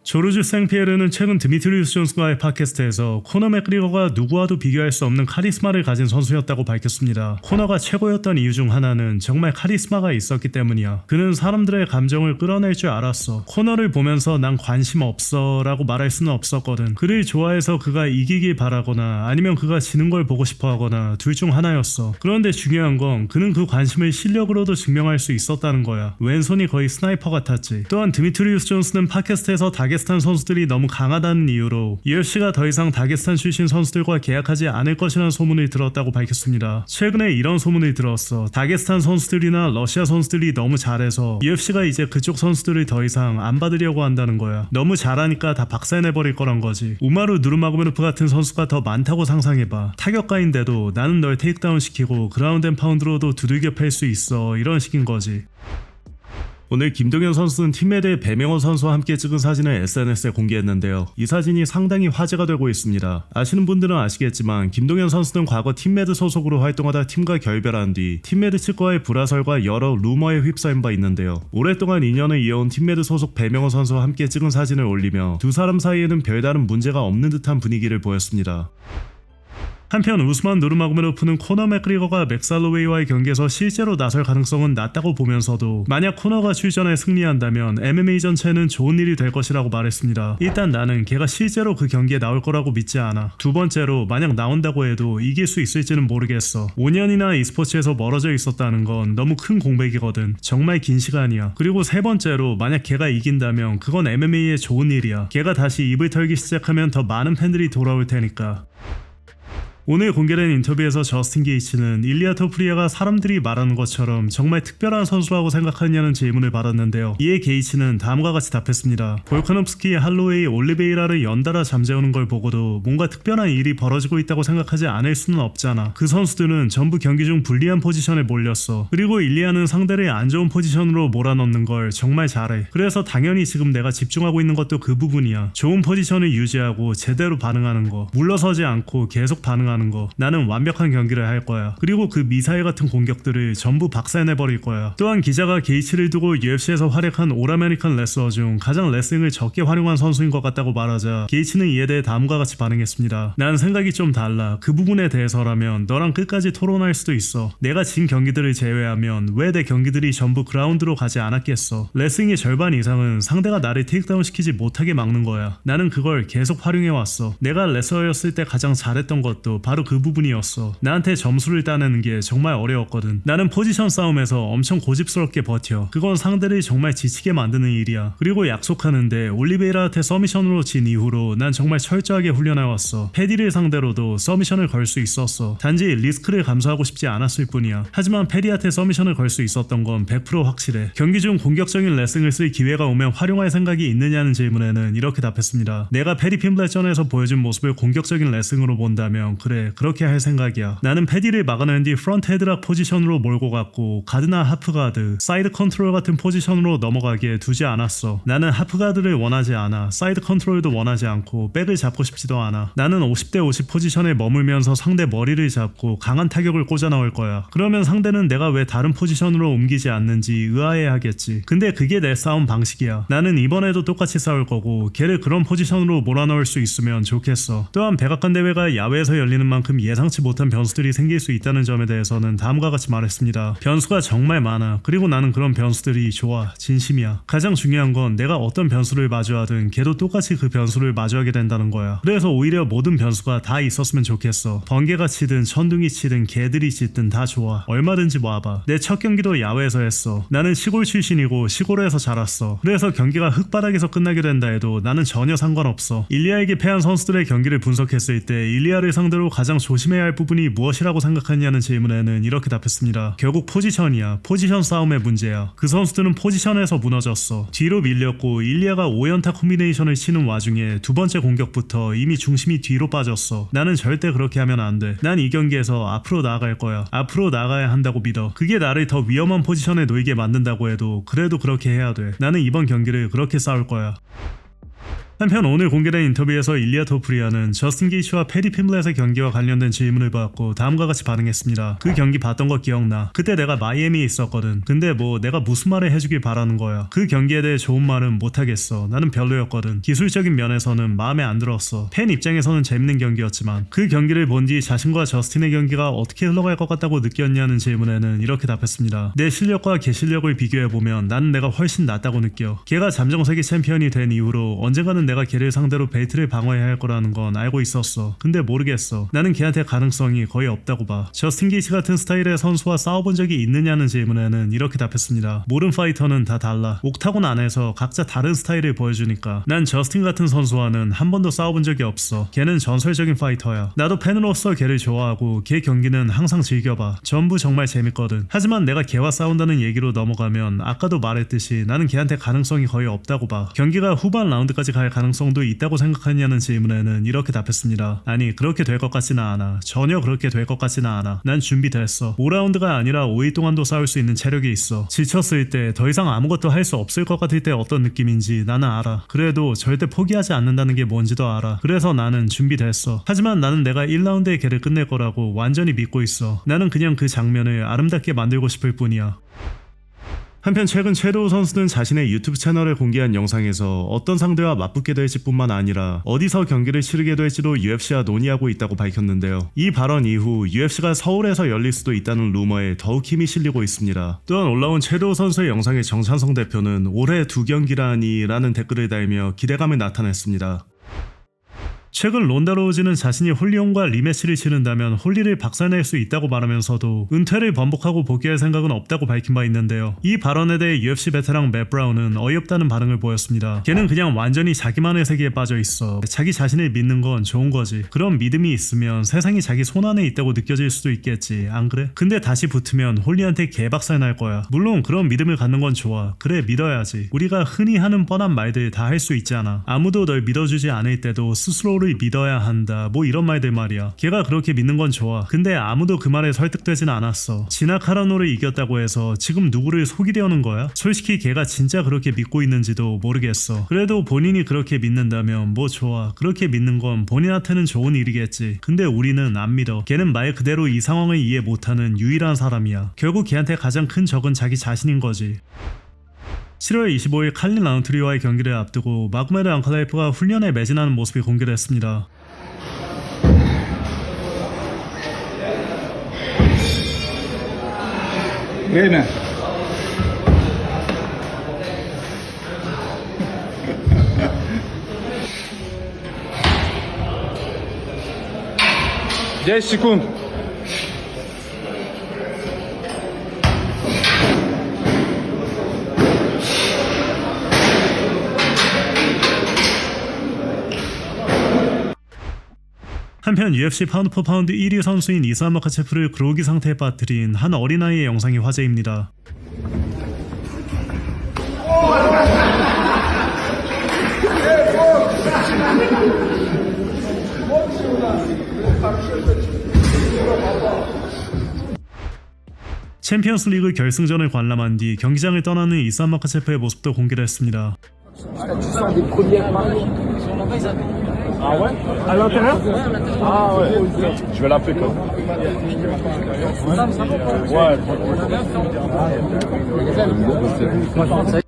조르주 생피에르는 최근 드미트리우스 존슨과의 팟캐스트에서 코너 맥그리거가 누구와도 비교할 수 없는 카리스마를 가진 선수였다고 밝혔습니다. 코너가 최고였던 이유 중 하나는 정말 카리스마가 있었기 때문이야. 그는 사람들의 감정을 끌어낼 줄 알았어. 코너를 보면서 난 관심 없어 라고 말할 수는 없었거든. 그를 좋아해서 그가 이기길 바라거나 아니면 그가 지는 걸 보고 싶어 하거나 둘 중 하나였어. 그런데 중요한 건 그는 그 관심을 실력으로도 증명할 수 있었다는 거야. 왼손이 거의 스나이퍼 같았지. 또한 드미트리우스 존슨은 팟캐스트에서 다게스탄 선수들이 너무 강하다는 이유로 UFC가 더 이상 다게스탄 출신 선수들과 계약하지 않을 것이라는 소문을 들었다고 밝혔습니다. 최근에 이런 소문을 들었어. 다게스탄 선수들이나 러시아 선수들이 너무 잘해서 UFC가 이제 그쪽 선수들을 더 이상 안 받으려고 한다는 거야. 너무 잘하니까 다 박살내버릴 거란 거지. 우마르 누르마고메노프 같은 선수가 더 많다고 상상해봐. 타격가인데도 나는 널 테이크다운 시키고 그라운드 앤 파운드로도 두들겨 팰 수 있어, 이런 식인 거지. 오늘 김동현 선수는 팀메이트의 배명호 선수와 함께 찍은 사진을 SNS에 공개했는데요. 이 사진이 상당히 화제가 되고 있습니다. 아시는 분들은 아시겠지만 김동현 선수는 과거 팀메이트 소속으로 활동하다 팀과 결별한 뒤 팀메이트 측과의 불화설과 여러 루머에 휩싸인 바 있는데요. 오랫동안 인연을 이어온 팀메이트 소속 배명호 선수와 함께 찍은 사진을 올리며 두 사람 사이에는 별다른 문제가 없는 듯한 분위기를 보였습니다. 한편 우스만 누르마고메노프는 코너 맥그리거가 맥살로웨이와의 경기에서 실제로 나설 가능성은 낮다고 보면서도 만약 코너가 출전해 승리한다면 MMA 전체는 좋은 일이 될 것이라고 말했습니다. 일단 나는 걔가 실제로 그 경기에 나올 거라고 믿지 않아. 두 번째로 만약 나온다고 해도 이길 수 있을지는 모르겠어. 5년이나 e스포츠에서 멀어져 있었다는 건 너무 큰 공백이거든. 정말 긴 시간이야. 그리고 세 번째로 만약 걔가 이긴다면 그건 MMA에 좋은 일이야. 걔가 다시 입을 털기 시작하면 더 많은 팬들이 돌아올 테니까. 오늘 공개된 인터뷰에서 저스틴 게이츠는 일리아 토프리아가 사람들이 말하는 것처럼 정말 특별한 선수라고 생각하느냐는 질문을 받았는데요. 이에 게이츠는 다음과 같이 답했습니다. 볼카nov스키, 할로웨이, 올리베이라를 연달아 잠재우는 걸 보고도 뭔가 특별한 일이 벌어지고 있다고 생각하지 않을 수는 없잖아. 그 선수들은 전부 경기 중 불리한 포지션에 몰렸어. 그리고 일리아는 상대를 안 좋은 포지션으로 몰아넣는 걸 정말 잘해. 그래서 당연히 지금 내가 집중하고 있는 것도 그 부분이야. 좋은 포지션을 유지하고 제대로 반응하는 거. 물러서지 않고 계속 반응하는 거. 나는 완벽한 경기를 할 거야. 그리고 그 미사일 같은 공격들을 전부 박살내버릴 거야. 또한 기자가 게이츠를 두고 UFC에서 활약한 올 아메리칸 레슬러 중 가장 레슬링을 적게 활용한 선수인 것 같다고 말하자 게이츠는 이에 대해 다음과 같이 반응했습니다. 난 생각이 좀 달라. 그 부분에 대해서라면 너랑 끝까지 토론할 수도 있어. 내가 진 경기들을 제외하면 왜 내 경기들이 전부 그라운드로 가지 않았겠어. 레슬링의 절반 이상은 상대가 나를 테이크다운 시키지 못하게 막는 거야. 나는 그걸 계속 활용해왔어. 내가 레슬러였을 때 가장 잘했던 것도 바로 그 부분이었어. 나한테 점수를 따내는 게 정말 어려웠거든. 나는 포지션 싸움에서 엄청 고집스럽게 버텨. 그건 상대를 정말 지치게 만드는 일이야. 그리고 약속하는데 올리베이라한테 서미션으로 진 이후로 난 정말 철저하게 훈련해왔어. 패디를 상대로도 서미션을 걸 수 있었어. 단지 리스크를 감수하고 싶지 않았을 뿐이야. 하지만 패디한테 서미션을 걸 수 있었던 건 100% 확실해. 경기 중 공격적인 레슬링을 쓸 기회가 오면 활용할 생각이 있느냐는 질문에는 이렇게 답했습니다. 내가 패디 핀블렛전에서 보여준 모습을 공격적인 레슬링으로 본다면 그래, 그렇게 할 생각이야. 나는 패디를 막아낸 뒤 프런트 헤드락 포지션으로 몰고 갔고 가드나 하프가드, 사이드 컨트롤 같은 포지션으로 넘어가기에 두지 않았어. 나는 하프가드를 원하지 않아. 사이드 컨트롤도 원하지 않고 백을 잡고 싶지도 않아. 나는 50대 50 포지션에 머물면서 상대 머리를 잡고 강한 타격을 꽂아 넣을 거야. 그러면 상대는 내가 왜 다른 포지션으로 옮기지 않는지 의아해하겠지. 근데 그게 내 싸움 방식이야. 나는 이번에도 똑같이 싸울 거고 걔를 그런 포지션으로 몰아넣을 수 있으면 좋겠어. 또한 백악관 대회가 야외에서 열리는 만큼 예상치 못한 변수들이 생길 수 있다는 점에 대해서는 다음과 같이 말했습니다. 변수가 정말 많아. 그리고 나는 그런 변수들이 좋아. 진심이야. 가장 중요한 건 내가 어떤 변수를 마주하든 걔도 똑같이 그 변수를 마주하게 된다는 거야. 그래서 오히려 모든 변수가 다 있었으면 좋겠어. 번개가 치든 천둥이 치든 개들이 짖든 다 좋아. 얼마든지 와봐. 내 첫 경기도 야외에서 했어. 나는 시골 출신이고 시골에서 자랐어. 그래서 경기가 흙바닥에서 끝나게 된다 해도 나는 전혀 상관없어. 일리아에게 패한 선수들의 경기를 분석했을 때 일리아를 상대로 가장 조심해야 할 부분이 무엇이라고 생각하느냐는 질문에는 이렇게 답했습니다. 결국 포지션이야. 포지션 싸움의 문제야. 그 선수들은 포지션에서 무너졌어. 뒤로 밀렸고 일리아가 5연타 콤비네이션을 치는 와중에 두 번째 공격부터 이미 중심이 뒤로 빠졌어. 나는 절대 그렇게 하면 안 돼. 난 이 경기에서 앞으로 나아갈 거야. 앞으로 나가야 한다고 믿어. 그게 나를 더 위험한 포지션에 놓이게 만든다고 해도 그래도 그렇게 해야 돼. 나는 이번 경기를 그렇게 싸울 거야. 한편 오늘 공개된 인터뷰에서 일리아 토프리아는 저스틴 게이츠와 패디 핀블렛의 경기와 관련된 질문을 받고 다음과 같이 반응했습니다. 그 경기 봤던 거 기억나? 그때 내가 마이애미에 있었거든. 근데 뭐 내가 무슨 말을 해주길 바라는 거야. 그 경기에 대해 좋은 말은 못하겠어. 나는 별로였거든. 기술적인 면에서는 마음에 안 들었어. 팬 입장에서는 재밌는 경기였지만 그 경기를 본 뒤 자신과 저스틴의 경기가 어떻게 흘러갈 것 같다고 느꼈냐는 질문에는 이렇게 답했습니다. 내 실력과 걔 실력을 비교해보면 나는 내가 훨씬 낫다고 느껴. 걔가 잠정세계 챔피언이 된 이후로 언젠가는 내가 걔를 상대로 벨트를 방어해야 할 거라는 건 알고 있었어. 근데 모르겠어. 나는 걔한테 가능성이 거의 없다고 봐. 저스틴 게이츠 같은 스타일의 선수와 싸워본 적이 있느냐는 질문에는 이렇게 답했습니다. 모든 파이터는 다 달라. 옥타곤 안에서 각자 다른 스타일을 보여주니까. 난 저스틴 같은 선수와는 한 번도 싸워본 적이 없어. 걔는 전설적인 파이터야. 나도 팬으로서 걔를 좋아하고 걔 경기는 항상 즐겨봐. 전부 정말 재밌거든. 하지만 내가 걔와 싸운다는 얘기로 넘어가면 아까도 말했듯이 나는 걔한테 가능성이 거의 없다고 봐. 경기가 후반 라운드까지 갈 가능성도 있다고 생각하냐는 질문에는 이렇게 답했습니다. 아니 그렇게 될 것 같지는 않아. 전혀 그렇게 될 것 같지는 않아. 난 준비됐어. 5라운드가 아니라 5일 동안도 싸울 수 있는 체력이 있어. 지쳤을 때 더 이상 아무것도 할 수 없을 것 같을 때 어떤 느낌인지 나는 알아. 그래도 절대 포기하지 않는다는 게 뭔지도 알아. 그래서 나는 준비됐어. 하지만 나는 내가 1라운드에 걔를 끝낼 거라고 완전히 믿고 있어. 나는 그냥 그 장면을 아름답게 만들고 싶을 뿐이야. 한편 최근 최도우 선수는 자신의 유튜브 채널에 공개한 영상에서 어떤 상대와 맞붙게 될지 뿐만 아니라 어디서 경기를 치르게 될지도 UFC와 논의하고 있다고 밝혔는데요. 이 발언 이후 UFC가 서울에서 열릴 수도 있다는 루머에 더욱 힘이 실리고 있습니다. 또한 올라온 최도우 선수의 영상에 정찬성 대표는 올해 2경기라니 라는 댓글을 달며 기대감을 나타냈습니다. 최근 론다 로우즈는 자신이 홀리온과 리매치를 치른다면 홀리를 박살낼 수 있다고 말하면서도 은퇴를 번복하고 복귀할 생각은 없다고 밝힌 바 있는데요. 이 발언에 대해 UFC 베테랑 맷 브라운은 어이없다는 반응을 보였습니다. 걔는 그냥 완전히 자기만의 세계에 빠져 있어. 자기 자신을 믿는 건 좋은 거지. 그런 믿음이 있으면 세상이 자기 손 안에 있다고 느껴질 수도 있겠지. 안 그래? 근데 다시 붙으면 홀리한테 개박살 날 거야. 물론 그런 믿음을 갖는 건 좋아. 그래 믿어야지. 우리가 흔히 하는 뻔한 말들 다 할 수 있잖아. 아무도 널 믿어주지 않을 때도 스스로를 믿어야 한다. 뭐 이런 말들 말이야. 걔가 그렇게 믿는 건 좋아. 근데 아무도 그 말에 설득되진 않았어. 지나 카라노를 이겼다고 해서 지금 누구를 속이려는 거야? 솔직히 걔가 진짜 그렇게 믿고 있는지도 모르겠어. 그래도 본인이 그렇게 믿는다면 뭐 좋아. 그렇게 믿는 건 본인한테는 좋은 일이겠지. 근데 우리는 안 믿어. 걔는 말 그대로 이 상황을 이해 못하는 유일한 사람이야. 결국 걔한테 가장 큰 적은 자기 자신인 거지. 7월 25일 칼린 라운트리와의 경기를 앞두고 마고메드 안칼라이프가 훈련에 매진하는 모습이 공개됐습니다. Время. Десять секунд. 한편 UFC 파운드 포 파운드 1위 선수인 이스람 마카체프를 그로기 상태에 빠뜨린 한 어린아이의 영상이 화제입니다. 챔피언스 리그 결승전을 관람한 뒤 경기장을 떠나는 이스람 마카체프의 모습도 공개됐습니다. Ah ouais? À l'intérieur? Ah ouais. Je vais l'appeler quand même. Ouais.